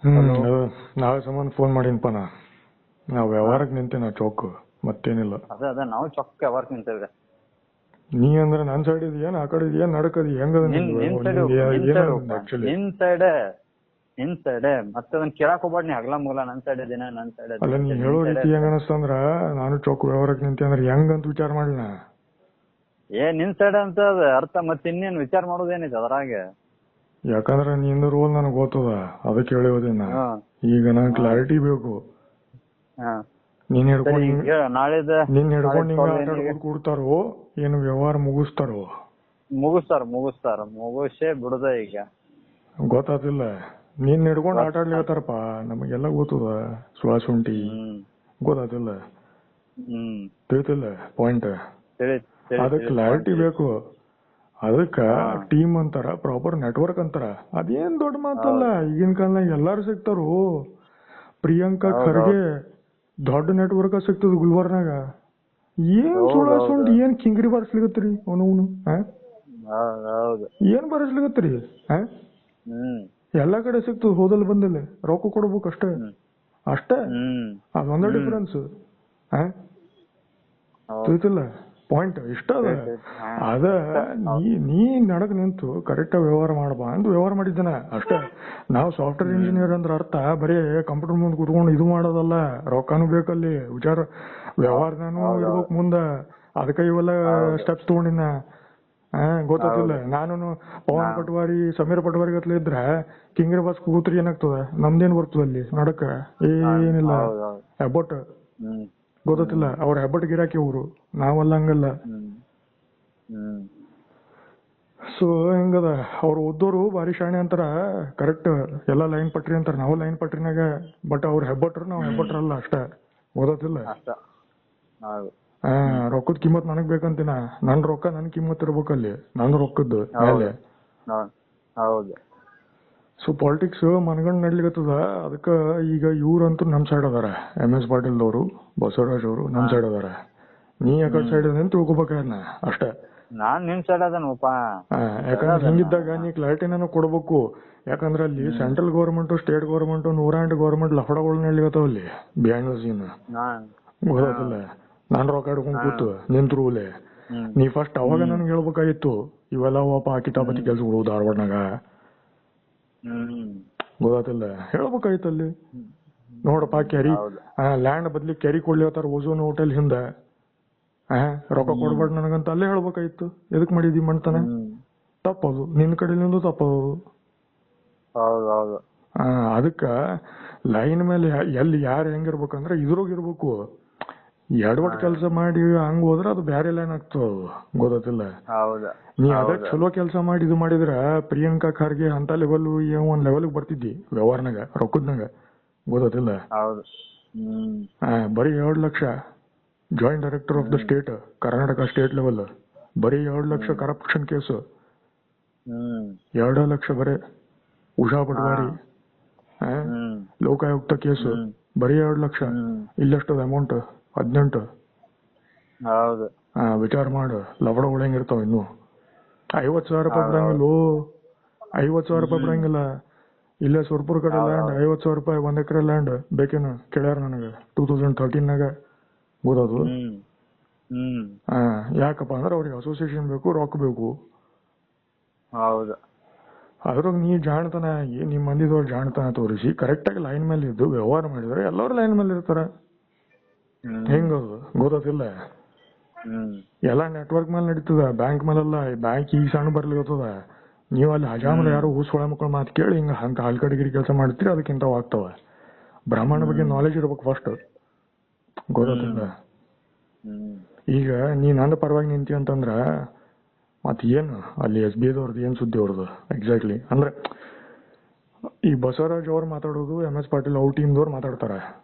ಅದು ನಾಳೆ ಸಂಬಂಧ ಫೋನ್ ಮಾಡೀನಪ್ಪ ನಾವು ವ್ಯವಹಾರಕ್ಕೆ ನಿಂತೇನ ಚೌಕ್ ಮತ್ತೇನಿಲ್ಲ. ಅದೇ ನಾವು ಚೊಕ್ಕ ವ್ಯವಹಾರಕ್ಕೆ ನಿಂತೇವೆ. ನೀ ಅಂದ್ರೆ ನನ್ ಸೈಡ್ ಇದೆಯೇನ್ ಆ ಕಡೆ ಇದೆಯೇನ್ ನಡಕದಿ ಹೆಂಗದ ನಿನ್ ಸೈಡ್ ಮತ್ತೆ ಅದನ್ನ ಕೇಳಕ್ ಹೋಗ್ಬೇಡ ನೀ ಹಗಲ ಮೂಲ ನನ್ ಸೈಡ್ ಇದೇನ ನನ್ ಸೈಡ್ ಅಲ್ಲ ನೀ ಹೇಳೋ ರೀತಿ ಹೆಂಗ ಅನಸ್ತಂದ್ರ ನಾನು ಚೌಕ್ ವ್ಯವಹಾರಕ್ಕೆ ನಿಂತೆ ಅಂದ್ರೆ ಹೆಂಗಂತ ವಿಚಾರ ಮಾಡಿನ. ನಿನ್ ಸೈಡ್ ಅಂತ ಅರ್ಥ ಮತ್ತೆ ಇನ್ನೇನ್ ವಿಚಾರ ಮಾಡೋದೇನಿದೆ ಅದ್ರಾಗೆ. ಯಾಕಂದ್ರ ನಿಂದ ರೋಲ್ ನನಗ್ ಗೊತ್ತದ ಅದಕ್ಕೆ ಹೇಳಿಯೋದಿನ. ಈಗ ನಂಗೆ ಕ್ಲಾರಿಟಿ ಬೇಕು. ನೀನ್ ಹಿಡ್ಕೊಂಡು ಕೊಡ್ತಾರೋ ಏನು ವ್ಯವಹಾರ ಮುಗಿಸ್ತಾರೋ? ಮುಗಿಸೇ ಬಿಡುದ ಈಗ ಗೊತ್ತಾತಿಲ್ಲ. ನೀನ್ ಹಿಡ್ಕೊಂಡು ಆಟ ಆಡ್ಲಿಕತ್ತಾರಪ್ಪ ನಮಗೆಲ್ಲ ಗೊತ್ತದ ಸುಳಾಸುಂಟಿ ಗೊತ್ತಾತಿಲ್ಲ ತಿಳಿತಿಲ್ಲ ಪಾಯಿಂಟ್. ಅದಕ್ಕೆ ಕ್ಲಾರಿಟಿ ಬೇಕು. ಅದಕ್ಕ ಟೀಮ್ ಅಂತಾರ ಪ್ರಾಪರ್ ನೆಟ್ವರ್ಕ್ ಅಂತಾರ. ಅದೇನ್ ದೊಡ್ಡ ಮಾತಲ್ಲ. ಈಗಿನ ಕಾಲದಾಗ ಎಲ್ಲಾರು ಸಿಗ್ತಾರು. ಪ್ರಿಯಾಂಕಾ ಖರ್ಗೆ ದೊಡ್ಡ ನೆಟ್ವರ್ಕ್ ಸಿಗ್ತದ ಗುಲ್ಬರ್ನಾಗ. ಏನ್ ಸುಳಾಸುಂಟಿ ಏನ್ ಕಿಂಗ್ರಿ ಬರ್ಸ್ಲಿಕತ್ರಿ ಅವನು ಏನ್ ಬರ್ಸ್ಲಿಕತ್ರಿ? ಎಲ್ಲಾ ಕಡೆ ಸಿಗ್ತದ ಹೋದಲ್ ಬಂದಲ್ಲಿ ರೊಕ್ಕ ಕೊಡ್ಬೇಕು ಅಷ್ಟೇ ಅದೊಂದ ಡಿಫರೆನ್ಸ್. ತಿಳಿತಿಲ್ಲ ಪಾಯಿಂಟ್ ಇಷ್ಟ ಅದ ನೀ ನಡಕ್ ನಿಂತು ಕರೆಕ್ಟ್ ವ್ಯವಹಾರ ಮಾಡಬಾ ಅಂತ ವ್ಯವಹಾರ ಮಾಡಿದ್ದಾನ ಅಷ್ಟೇ. ನಾವು ಸಾಫ್ಟ್ವೇರ್ ಇಂಜಿನಿಯರ್ ಅಂದ್ರೆ ಅರ್ಥ ಬರೀ ಕಂಪ್ಯೂಟರ್ ಮುಂದೆ ಕುತ್ಕೊಂಡು ಇದು ಮಾಡೋದಲ್ಲ. ರೊಕ್ಕನೂ ಬೇಕಲ್ಲಿ ವಿಚಾರ ವ್ಯವಹಾರನೂ ಇರ್ಬೇಕು ಮುಂದ. ಅದಕ್ಕೆ ಇವೆಲ್ಲ ಸ್ಟೆಪ್ಸ್ ತಗೊಂಡಿನ ಗೊತ್ತಿಲ್ಲ. ನಾನು ಪವನ್ ಪಟ್ವಾರಿ ಸಮೀರ್ ಪಟ್ವಾರಿ ಗತ್ಲ ಇದ್ರ ಕಿಂಗ್ರಿ ಬಸ್ ಕೂತ್ರಿ ಏನಾಗ್ತದ ನಮ್ದೇನ್ ಬರ್ತದ ಅಲ್ಲಿ ನಡಕ ಏನಿಲ್ಲ. ಹೆಬ್ಬಟ್ ಗೊತ್ತಿಲ್ಲ ಅವ್ರ ಹೆಬ್ಬಟ್ ಗಿರಾಕಿ ಅವರು ನಾವಲ್ಲ ಹಂಗಲ್ಲ. ಸೊ ಹೆಂಗದ ಅವ್ರು ಓದೋರು ಬಾರಿ ಶಾಣೆ ಅಂತಾರ ಕರೆಕ್ಟ್ ಎಲ್ಲಾ ಲೈನ್ ಪಟ್ರಿ ಅಂತಾರ. ನಾವು ಲೈನ್ ಪಟ್ರಿನಾಗ ಬಟ್ ಅವ್ರ ಹೆಬ್ಬಟ್ರು ನಾವ್ ಹೆಬ್ಬಟ್ರಲ್ಲ ಅಷ್ಟೇ ಗೊತ್ತಿಲ್ಲ. ರೊಕ್ಕದ ಕಿಮ್ಮತ್ ನನಗ್ ಬೇಕಂತಿನ. ನನ್ ರೊಕ್ಕ ನನ್ ಕಿಮ್ಮತ್ ಇರ್ಬೇಕಲ್ಲಿ ನನ್ ರೊಕ್ಕದ್ದು ಮೇಲೆ. ಸೊ ಪಾಲಿಟಿಕ್ಸ್ ಮನಗಂಡ್ ನಡ್ಲಿಕತ್ತದ. ಅದಕ್ಕ ಈಗ ಇವ್ರಂತೂ ನಮ್ ಸೈಡ್ ಅದಾರ. MS ಪಾಟೀಲ್ ಅವರು ಬಸವರಾಜ್ ಅವರು ನಮ್ ಸೈಡ್ ಅದಾರ. ನೀ ಯಾಕಡೆ ಸೈಡ್ ಅಂತ ತಿಳ್ಕೊಬೇಕನ್ನ ಅಷ್ಟೇ. ನಾನ್ ನಿಮ್ ಸೈಡ್ ಅದನಪ್ಪ. ಯಾಕಂದ್ರೆ ಹಿಂಗಿದ್ದಾಗ ನೀ ಕ್ಲಾರಿಟಿನ ಕೊಡ್ಬೇಕು. ಯಾಕಂದ್ರೆ ಅಲ್ಲಿ central government state government 108 government ಲಫಡಗಳು ನಡ್ಲಿಕತ್ತಾವ ಅಲ್ಲಿ ಬಿಹೈಂಡ್ ದ ಸೀನ್ ಗೊತ್ತಿಲ್ಲ. ನಾನ್ ರೊಕ್ಕ ಹಿಡ್ಕೊಂಡ್ ಕೂತು ನಿಂತ್ರುಲೆ ನೀ ಫಸ್ಟ್ ಅವಾಗ ನನ್ಗೆ ಹೇಳ್ಬೇಕಾಗಿತ್ತು ಇವೆಲ್ಲ ಕಿತಾಪತಿ ಕೆಲ್ಸಗಳು ಧಾರವಾಡನಾಗ ಗೊತ್ತಿಲ್ಲ ಹೇಳ್ಬೇಕಾಯ್ತು ಅಲ್ಲಿ. ನೋಡಪ್ಪ ಕೆರಿ ಲ್ಯಾಂಡ್ ಬದ್ಲಿ ಕೆರಿ ಕೊಡ್ಲಿತ್ತಾರ ಓಝೋನ್ ಹೋಟೆಲ್ ಹಿಂದ ರೊಕ್ಕ ಕೊಡ್ಬೇಡ ನನಗಂತ ಅಲ್ಲೇ ಹೇಳ್ಬೇಕಾಯ್ತು. ಎದಕ್ ಮಾಡಿದಿ ಮಾಡ್ತಾನೆ ತಪ್ಪದು ನಿನ್ ಕಡೆಲಿಂದ ತಪ್ಪದು. ಅದಕ್ಕ ಲೈನ್ ಮೇಲೆ ಎಲ್ಲಿ ಯಾರು ಹೆಂಗಿರ್ಬೇಕಂದ್ರೆ ಇದ್ರೋಗಿರ್ಬೇಕು. ಎಡವಟ್ ಕೆಲಸ ಮಾಡಿ ಹಂಗ ಹೋದ್ರ ಅದು ಬ್ಯಾರೆ ಲೈನ್ ಆಗ್ತದ ಗೊತ್ತಿಲ್ಲ. ನೀ ಅದ ಚಲೋ ಕೆಲಸ ಮಾಡಿ ಇದು ಮಾಡಿದ್ರ ಪ್ರಿಯಾಂಕಾ ಖರ್ಗೆ ಅಂತ ಲೆವೆಲ್ ಒಂದ್ ಲೆವೆಲ್ ಬರ್ತಿದ್ದಿ ವ್ಯವಹಾರನಾಗ ರೊಕ್ಕದ್ನಾಗ ಗೊತ್ತಿಲ್ಲ. ಬರೀ 2 lakh joint director of the state Karnataka state level ಬರೀ 2 ಲಕ್ಷ ಕರಪ್ಷನ್ ಕೇಸು 2 ಲಕ್ಷ ಬರೀ ಉಷಾ ಪಟ್ವಾರಿ ಲೋಕಾಯುಕ್ತ ಕೇಸು ಬರೀ 2 ಲಕ್ಷ. ಇಲ್ಲಷ್ಟದ ಅಮೌಂಟ್ 18. ವಿಚಾರ ಮಾಡು ಲವಡಗಳು ಹೆಂಗಿರ್ತಾವ. ಇನ್ನು 50,000 ರೂಪಾಯಿ ಬಿಡಂಗಿಲ್ಲ. 50,000 ರೂಪಾಯಿ ಬಿಡಂಗಿಲ್ಲ. ಇಲ್ಲೇ ಸುರ್ಪುರ್ ಕಡೆ ಲ್ಯಾಂಡ್ 50,000 ರೂಪಾಯಿ 1 ಎಕರೆ ಲ್ಯಾಂಡ್ ಬೇಕೇನು ಕೇಳ್ಯಾರ ನನಗೆ 2013ನಾಗ ಗೊತ್ತದು. ಯಾಕಪ್ಪ ಅಂದ್ರೆ ಅವ್ರಿಗೆ ಅಸೋಸಿಯೇಷನ್ ಬೇಕು ರೊಕ್ಕ ಬೇಕು. ಅದ್ರಾಗ ನೀ ಜಾಣ್ತಾನ ನಿಮ್ ಮಂದಿದವ್ರು ಜಾಣ್ತಾನ ತೋರಿಸಿ ಕರೆಕ್ಟ್ ಆಗಿ ಲೈನ್ ಮೇಲೆ ಇದ್ದು ವ್ಯವಹಾರ ಮಾಡಿದ್ರೆ ಎಲ್ಲರೂ ಲೈನ್ ಮೇಲೆ ಇರ್ತಾರ. ಹೆಂಗದು ಗೊತ್ತಿಲ್ಲ. ಎಲ್ಲಾ ನೆಟ್ವರ್ಕ್ ಮೇಲೆ ನಡೀತದ ಬ್ಯಾಂಕ್ ಮೇಲೆಲ್ಲ. ಬ್ಯಾಂಕ್ ಈಗ ಸಣ್ಣ ಬರ್ಲಿಕ್ಕದ. ನೀವ್ ಅಲ್ಲಿ ಹಜಾಮಲ್ಲಿ ಯಾರು ಹೂಸ್ಕೊಳ ಮಕ್ಕಳು ಮಾತು ಕೇಳಿ ಹಿಂಗ ಅಂತ ಹಲ್ಕಡಿಗಿರಿ ಕೆಲಸ ಮಾಡ್ತೀರಿ ಅದಕ್ಕಿಂತ ಆಗ್ತಾವ. ಬ್ರಾಹ್ಮಣ ಬಗ್ಗೆ ನಾಲೆಜ್ ಇರ್ಬೇಕು ಫಸ್ಟ್ ಗೊತ್ತಿಲ್ಲ. ಈಗ ನೀ ನಂದ ಪರವಾಗಿ ನಿಂತಿ ಅಂತಂದ್ರ ಮತ್ ಏನು ಅಲ್ಲಿ SBI ದವ್ರದ್ದು ಏನ್ ಸುದ್ದಿ ಅವ್ರದ್ದು ಎಕ್ಸಾಕ್ಟ್ಲಿ ಅಂದ್ರೆ ಈ ಬಸವರಾಜ್ ಅವ್ರು ಮಾತಾಡೋದು MS ಪಾಟೀಲ್ ಅವ್ರ ಟೀಮ್ದವ್ರು ಮಾತಾಡ್ತಾರ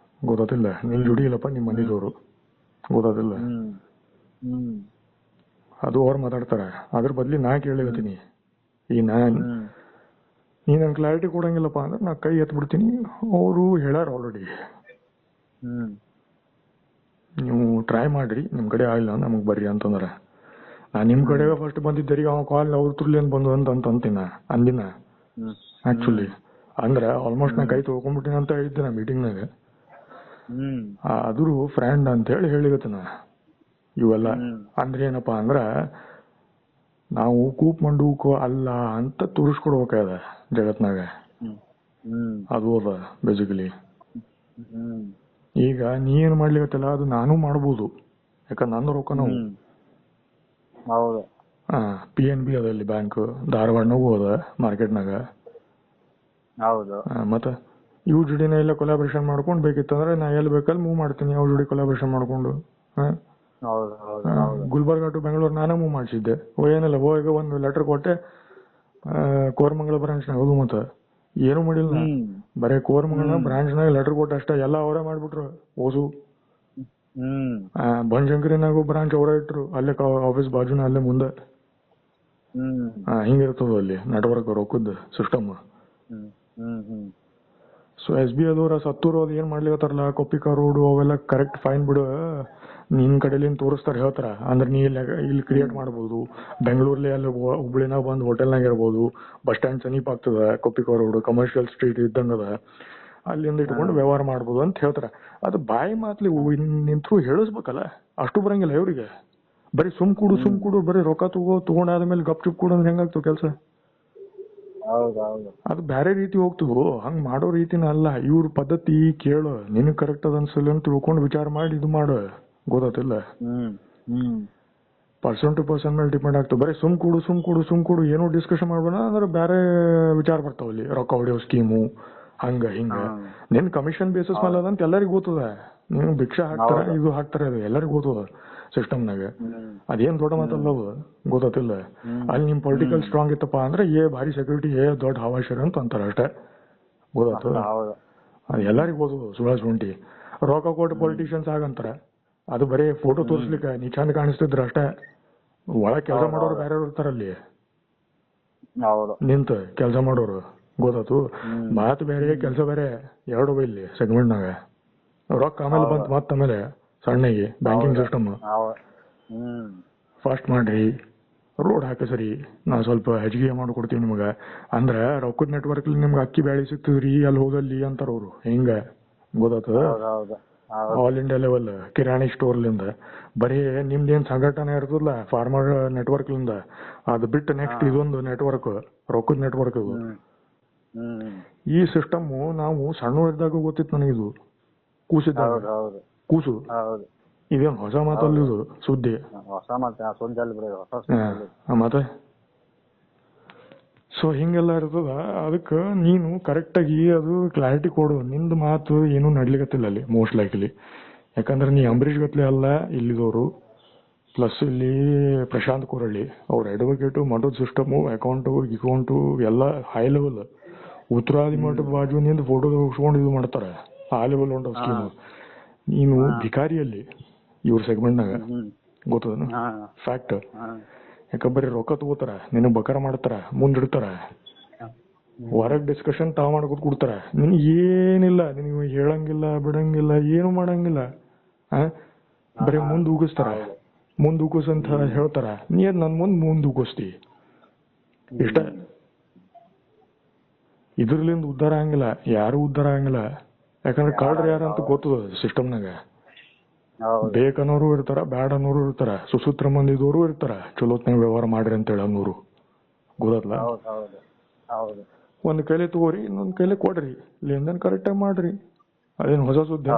ಗೊತ್ತಿಲ್ಲ. ನಿನ್ ಜುಡಿ ಇಲ್ಲಪ್ಪ ನಿಮ್ ಮಂದಿದವ್ರು ಗೊತ್ತಿಲ್ಲ. ಅದು ಅವ್ರು ಮಾತಾಡ್ತಾರ. ಅದ್ರ ಬದ್ಲಿ ನಾ ಕೇಳಿಗತ್ತೀನಿ ಈ ನೀ ನನ್ ಕ್ಲಾರಿಟಿ ಕೊಡಂಗಿಲ್ಲಪ್ಪ ಅಂದ್ರೆ ನಾ ಕೈ ಎತ್ ಬಿಡ್ತೀನಿ. ಅವರು ಹೇಳ್ಯಾರ ಆಲ್ರೆಡಿ ನೀವು ಟ್ರೈ ಮಾಡ್ರಿ ನಿಮ್ ಕಡೆ ಆಗಿಲ್ಲ ನಮಗ್ ಬರ್ರಿ ಅಂತಂದ್ರ. ನಾ ನಿಮ್ ಕಡೆ ಫಸ್ಟ್ ಬಂದಿದ್ದರಿ ಅವ ಕಾಲ್ ಅವ್ರ ತುರ್ಲಿ ಏನ್ ಬಂದು ಅಂತ ಅಂದಿನ ಆಕ್ಚುಲಿ ಅಂದ್ರ ಆಲ್ಮೋಸ್ಟ್ ನಾ ಕೈ ತೊಳ್ಕೊಂಡ್ಬಿಟ್ಟಿನ ಅಂತ ಹೇಳಿದ್ದೆ ನಾ ಮೀಟಿಂಗ್ನಾಗ. ಹ್ಮ್ ಅದ್ರು ಫ್ರೆಂಡ್ ಅಂತ ಹೇಳಿ ಹೇಳಿಗತ್ತನ ಇವೆಲ್ಲ. ಅಂದ್ರೆ ಏನಪ್ಪಾ ಅಂದ್ರ ನಾವು ಕೂಪ್ ಮಂಡೂಕು ಅಲ್ಲ ಅಂತ ತೋರಿಸ್ಕೊಡ್ಬೇಕಾದ ಜಗತ್ನಾಗ. ಅದು ಅದ ಬೇಸಿಕಲಿ. ಈಗ ನೀ ಏನ್ ಮಾಡ್ಲಿಕತ್ತಲ್ಲ ಅದು ನಾನು ಮಾಡ್ಬೋದು, ಯಾಕಂದ್ರೆ ನನ್ನ ರೊಕ್ಕ ನಾವು ಹೌದು PNB ಅದಲ್ಲಿ ಬ್ಯಾಂಕ್ ಧಾರವಾಡನಾಗೂ ಅದ ಮಾರ್ಕೆಟ್ನಾಗ. ಹೌದು ಮತ್ತ ಇವ್ ಜೋಡಿನ ಎಲ್ಲ ಕೊಲಾಬ್ರೇಷನ್ ಮಾಡ್ಕೊಂಡು ಬೇಕಿತ್ತಂದ್ರೆ ನಾ ಎಲ್ಲಿ ಬೇಕಲ್ಲಿ ಮೂವ್ ಮಾಡ್ತೀನಿ ಅವ್ರ ಜೋಡಿ ಕೊಲಾಬ್ರೇಷನ್ ಮಾಡ್ಕೊಂಡು. ಗುಲ್ಬರ್ಗ ಟು ಬೆಂಗಳೂರು ನಾನೇ ಮೂವ್ ಮಾಡಿಸಿದ್ದೆ. ಏನಿಲ್ಲ ಹೋಗಿ ಒಂದು ಲೆಟರ್ ಕೊಟ್ಟೆ ಕೋರಮಂಗಲ ಬ್ರಾಂಚ್ನಾಗ. ಹೌದು ಮತ್ತ ಏನು ಮಾಡಿಲ್ಲ, ಬರೇ ಕೋರಮಂಗಲ ಬ್ರಾಂಚ್ನಾಗ ಲೆಟರ್ ಕೊಟ್ಟ ಅಷ್ಟೇ. ಎಲ್ಲ ಅವರೇ ಮಾಡ್ಬಿಟ್ರು. ಓಸು ಬನಶಂಕರಿನಾಗೂ ಬ್ರಾಂಚ್ ಅವರೇ ಇಟ್ರು, ಅಲ್ಲೇ ಆಫೀಸ್ ಬಾಜುನ ಅಲ್ಲೇ ಮುಂದೆ. ಹಿಂಗಿರ್ತದ ಅಲ್ಲಿ ನೆಟ್ವರ್ಕ್ ರೊಕ್ಕದ ಸಿಸ್ಟಮ್. ಸೊ SBI ಅದವ್ರ ಸತ್ತೂರು ಅದು ಏನ್ ಮಾಡ್ಲಿಕತ್ತಾರಲ್ಲ ಕೊಪ್ಪಿಕಾ ರೋಡ್ ಅವೆಲ್ಲ ಕರೆಕ್ಟ್ ಫೈನ್ ಬಿಡು, ನಿನ್ ಕಡೆಲಿಂದ ತೋರಿಸ್ತಾರ ಹೇಳ್ತಾರ. ಅಂದ್ರೆ ನೀ ಇಲ್ಲಿ ಕ್ರಿಯೇಟ್ ಮಾಡ್ಬೋದು, ಬೆಂಗಳೂರಲ್ಲಿ ಅಲ್ಲಿ ಹುಬ್ಳಿನಾಗ ಬಂದು ಹೋಟೆಲ್ನಾಗ ಇರ್ಬೋದು, ಬಸ್ ಸ್ಟ್ಯಾಂಡ್ ಸಮೀಪ ಆಗ್ತದ, ಕೊಪ್ಪಿಕಾ ರೋಡ್ ಕಮರ್ಷಿಯಲ್ ಸ್ಟ್ರೀಟ್ ಇದ್ದಂಗದ, ಅಲ್ಲಿಂದ ಇಟ್ಕೊಂಡು ವ್ಯವಹಾರ ಮಾಡ್ಬೋದು ಅಂತ ಹೇಳ್ತಾರ. ಅದು ಬಾಯಿ ಮಾತ್ಲಿ ನಿನ್ ಥ್ರೂ ಹೇಳಿಸ್ಬೇಕಲ್ಲ, ಅಷ್ಟು ಬರಂಗಿಲ್ಲ ಇವ್ರಿಗೆ. ಬರೀ ಸುಮ್ ಕೂಡು ಬರೀ ರೊಕ್ಕ ತಗೊಂಡಾದ್ಮೇಲೆ ಗಪ್ ಚುಪ್ ಕೊಡು ಅಂದ್ರೆ ಹೆಂಗಾಗ್ತವ ಕೆಲ್ಸ? ಅದು ಬೇರೆ ರೀತಿ ಹೋಗ್ತವು. ಹಂಗ್ ಮಾಡೋ ರೀತಿನ ಅಲ್ಲ ಇವ್ರ ಪದ್ಧತಿ. ಕೇಳು, ನಿನಗ್ ಕರೆಕ್ಟ್ ಅದ ಅನ್ಸಲ್ಲ ಅಂತ ತಿಳ್ಕೊಂಡು ವಿಚಾರ ಮಾಡಿ ಇದು ಮಾಡು, ಗೊತ್ತಾತಿಲ್ಲ? ಪರ್ಸನ್ ಟು ಪರ್ಸನ್ ಮೇಲೆ ಡಿಪೆಂಡ್ ಆಗ್ತದೆ. ಬರೀ ಸುಮ್ ಕೂಡು ಏನೋ ಡಿಸ್ಕಷನ್ ಮಾಡ್ಬೇಡ ಅಂದ್ರೆ ಬೇರೆ ವಿಚಾರ ಬರ್ತಾವಲ್ಲಿ, ರೊಕ್ಕ ಹೊಡೆಯೋ ಸ್ಕೀಮು ಹಂಗ ಹಿಂಗ. ನಿನ್ ಕಮಿಷನ್ ಬೇಸಿಸ್ ಮೇಲೆ ಅದಂತ ಎಲ್ಲರಿಗೂ ಗೊತ್ತದ. ನೀವು ಭಿಕ್ಷಾ ಹಾಕ್ತಾರ, ಇದು ಹಾಕ್ತಾರ, ಅದು ಎಲ್ಲರಿಗೂ ಗೊತ್ತದ ಸಿಸ್ಟಮ್ನಾಗ. ಅದೇನ್ ದೊಡ್ಡ ಮಾತಲ್ಲ, ಗೊತ್ತಿಲ್ಲ. ಅಲ್ಲಿ ನಿಮ್ ಪೊಲಿಟಿಕಲ್ ಸ್ಟ್ರಾಂಗ್ ಇತ್ತಪ್ಪ ಅಂದ್ರೆ ಭಾರಿ ಸೆಕ್ಯೂರಿಟಿ ದೊಡ್ಡ ಹವಾಶರ್ ಅಂತ ಅಂತಾರ ಅಷ್ಟೇ, ಗೊತ್ತಾಗ್ತದ? ಅದು ಎಲ್ಲರಿಗೂ ಗೊತ್ತದ. ಸುಳ್ಳಿ ರೊಕ್ಕ ಕೊಟ್ಟು ಪೊಲಿಟಿಷಿಯನ್ಸ್ ಆಗಂತಾರ. ಅದು ಬರೀ ಫೋಟೋ ತೋರ್ಸ್ಲಿಕ್ಕೆ ನೀ ಚಂದ ಕಾಣಿಸ್ತಿದ್ರ ಅಷ್ಟೇ. ಒಳಗ್ ಕೆಲಸ ಮಾಡೋರು ಬೇರೆ ಇರ್ತಾರಲ್ಲಿ, ನಿಂತ ಕೆಲಸ ಮಾಡೋರು, ಗೊತ್ತಾತು? ಮಾತು ಬೇರೆ ಕೆಲಸ ಬೇರೆ, ಎರಡು ಇಲ್ಲಿ ಸೆಗ್ಮೆಂಟ್ನಾಗ. ರೊಕ್ಕ ಆಮೇಲೆ ಬಂತ ಮತ್ತ ಆಮೇಲೆ ಸಣ್ಣಗೆ ಬ್ಯಾಂಕಿಂಗ್ ಸಿಸ್ಟಮ್ ಫಾಸ್ಟ್ ಮಾಡ್ರಿ, ರೋಡ್ ಹಾಕ ಸರಿ, ನಾ ಸ್ವಲ್ಪ ಹೆಚ್ಚಿಗೆ ಮಾಡ್ಕೊಡ್ತೀವಿ ನಿಮ್ಗ ಅಂದ್ರ ರೊಕ್ಕದ ನೆಟ್ವರ್ಕ್ ನಿಮ್ಗೆ ಅಕ್ಕಿ ಬ್ಯಾಳಿ ಸಿಗ್ತದ್ರಿ ಅಲ್ಲಿ ಹೋಗಲ್ಲಿ ಅಂತಾರ ಅವ್ರು. ಹಿಂಗ ಗೊತ್ತಾಗ್ತದ? ಆಲ್ ಇಂಡಿಯಾ ಲೆವೆಲ್ ಕಿರಾಣಿ ಸ್ಟೋರ್ಲಿಂದ ಬರೀ ನಿಮ್ದೇನ್ ಸಂಘಟನೆ ಇರ್ತದಲ್ಲ ಫಾರ್ಮರ್ ನೆಟ್ವರ್ಕ್ಲಿಂದ, ಅದು ಬಿಟ್ಟು ನೆಕ್ಸ್ಟ್ ಇದೊಂದು ನೆಟ್ವರ್ಕ್, ರೊಕ್ಕದ ನೆಟ್ವರ್ಕ್. ಇದು ಈ ಸಿಸ್ಟಮ್ ನಾವು ಸಣ್ಣ ಇದ್ದಾಗ ಗೊತ್ತಿತ್ತು ನನಗಿದು, ಕೂಸು. ಇದೇನು ಹೊಸ ಮಾತಲ್ಲ, ಇದು ಸುದ್ದಿ. ಮತ್ತೆ ಸೊ ಹಿಂಗೆಲ್ಲ ಇರ್ತದ. ಅದಕ್ಕೆ ನೀನು ಕರೆಕ್ಟ್ ಆಗಿ ಅದು ಕ್ಲಾರಿಟಿ ಕೊಡು. ನಿಂದು ಮಾತು ಏನು ನಡ್ಲಿಕತ್ತಿಲ್ಲ ಅಲ್ಲಿ ಮೋಸ್ಟ್ ಲೈಕ್ಲಿ. ಯಾಕಂದ್ರೆ ನೀ ಅಂಬರೀಷ್ ಗತ್ಲೆ ಅಲ್ಲ ಇಲ್ಲಿದವರು, ಪ್ಲಸ್ ಇಲ್ಲಿ ಪ್ರಶಾಂತ್ ಕುರಳ್ಳಿ ಅವ್ರ ಅಡ್ವೊಕೇಟು, ಮಾಡೋದು ಸಿಸ್ಟಮು, ಅಕೌಂಟು ಎಲ್ಲ ಹೈ ಲೆವೆಲ್. ಉತ್ತರಾದಿ ಮಠದ ಬಾಜು ನಿಂದ ಫೋಟೋ ತೋರಿಸ್ಕೊಂಡು ಇದು ಮಾಡ್ತಾರೆ, ಆ ಲೆವೆಲ್ ಉಂಟು ಸ್ಕೀಮು. ನೀನು ಭಿಕಾರಿಯಲ್ಲಿ ಇವ್ರ ಸೆಗ್ಮೆಂಟ್ನಾಗ, ಗೊತ್ತದ ಫ್ಯಾಕ್ಟ್. ಯಾಕಂಬರಿ ರೊಕ್ಕ ತಗೋತಾರ, ನಿನಗ್ ಬಕಾರ ಮಾಡ್ತಾರ, ಮುಂದಿಡ್ತಾರ, ಹೊರಗ್ ಡಿಸ್ಕಷನ್ ತಾವ್ ಮಾಡ್ಕೊತ ಕೊಡ್ತಾರ. ನಿನ್ ಏನಿಲ್ಲ, ನಿನಗೆ ಹೇಳಂಗಿಲ್ಲ, ಬಿಡಂಗಿಲ್ಲ, ಏನು ಮಾಡಂಗಿಲ್ಲ. ಬರೀ ಮುಂದ್ ಉಗಿಸ್ತಾರ, ಮುಂದ್ ಉಗಿಸ್ ಅಂತ ಹೇಳ್ತಾರ. ನೀ ನನ್ ಮುಂದ್ ಉಗಿಸ್ತಿ ಇಷ್ಟ. ಇದ್ರಲಿಂದ ಉದ್ಧಾರ ಆಗಂಗಿಲ್ಲ, ಯಾರು ಉದ್ಧಾರ ಆಗಂಗಿಲ್ಲ. ಯಾಕಂದ್ರೆ ಕಳ್ರ ಯಾರಂತ ಗೊತ್ತದ ಸಿಸ್ಟಮ್ನಾಗ. ಬೇಕನ್ನೋರು ಇರ್ತಾರ, ಬ್ಯಾಡ ಅನ್ನೋರು ಇರ್ತಾರ, ಸುಸೂತ್ರ ಮಂದಿದವರು ಇರ್ತಾರ, ಚಲೋತ್ನಾಗ ವ್ಯವಹಾರ ಮಾಡ್ರಿ ಅಂತೇಳಿ ಅನ್ನೋರು, ಗೊತ್ತಲ್ಲ? ಒಂದ್ ಕೈಲಿ ತಗೋರಿ, ಇನ್ನೊಂದ್ ಕೈಲಿ ಕೊಡ್ರಿ, ಲೇನ್ದೇನ್ ಕರೆಕ್ಟಾಗಿ ಮಾಡ್ರಿ. ಅದೇನು ಹೊಸ ಸುದ್ದಿ?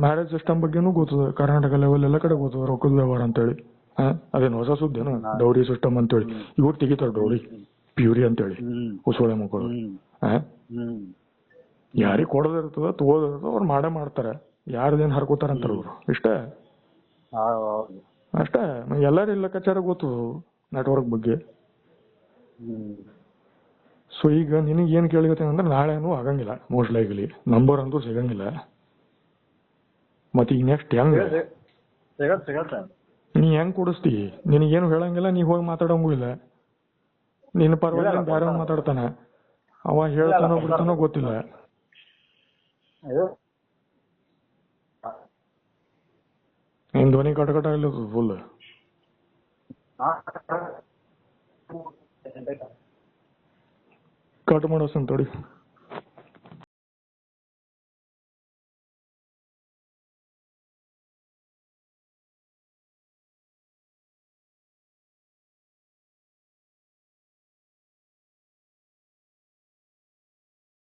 ಮ್ಯಾರೇಜ್ ಸಿಸ್ಟಮ್ ಬಗ್ಗೆನೂ ಗೊತ್ತದ, ಕರ್ನಾಟಕ ಲೆವೆಲ್ ಎಲ್ಲ ಕಡೆ ಗೊತ್ತದ ರೊಕ್ಕದ ವ್ಯವಹಾರ ಅಂತೇಳಿ. ಅದೇನು ಹೊಸ ಸುದ್ದಿನ? ಡೌರಿ ಸಿಸ್ಟಮ್ ಅಂತೇಳಿ ಇವ್ರು ತೆಗಿತಾರ, ಡೌರಿ ಪ್ಯೂರಿ ಅಂತೇಳಿ ಹೊಸೊಳೆ ಮಕ್ಕಳು. ಯಾರಿಗೆ ಕೊಡೋದಿರ್ತದ ತಗೋದಿರ್ತದ ಅವ್ರು ಮಾಡೇ ಮಾಡ್ತಾರ. ಯಾರದೇನ್ ಹರ್ಕೋತಾರ ಅಂತಾರ ಅವ್ರು, ಇಷ್ಟ ಅಷ್ಟೇ. ಎಲ್ಲಾರು ಲೆಕ್ಕಾಚಾರ ಗೊತ್ತು ನೆಟ್ವರ್ಕ್ ಬಗ್ಗೆ. ಸೊ ಈಗ ನಿನಗೆ ಏನ್ ಕೇಳಿಗತ್ತೇನೆ ಅಂದ್ರೆ ನಾಳೆನೂ ಆಗಂಗಿಲ್ಲ ಮೋಸ್ಟ್ ಲೈಕ್ಲಿ, ನಂಬರ್ ಅಂತೂ ಸಿಗಂಗಿಲ್ಲ. ಮತ್ತ ಈಗ ನೆಕ್ಸ್ಟ್ ಹೆಂಗ ನೀ ಹೆಂಗ್ ಕೊಡಿಸ್ತಿ? ನಿನಗೇನು ಹೇಳಂಗಿಲ್ಲ, ನೀ ಹೋಗಿ ಮಾತಾಡಂಗೂ ಇಲ್ಲ. ನಿನ್ನ ಪರವಾಗಿ ಬೇರೆ ಮಾತಾಡ್ತಾನ, ಅವ ಹೇಳ್ತಾನೋ ಬಿಡ್ತಾನೋ ಗೊತ್ತಿಲ್ಲ. ನಿನ್ ಧ್ವನಿ ಕಟಕಟ ಆಗ್ಲಿ ಫುಲ್. ಕಟ್ ಮಾಡೋಸಂತ ತಡಿ.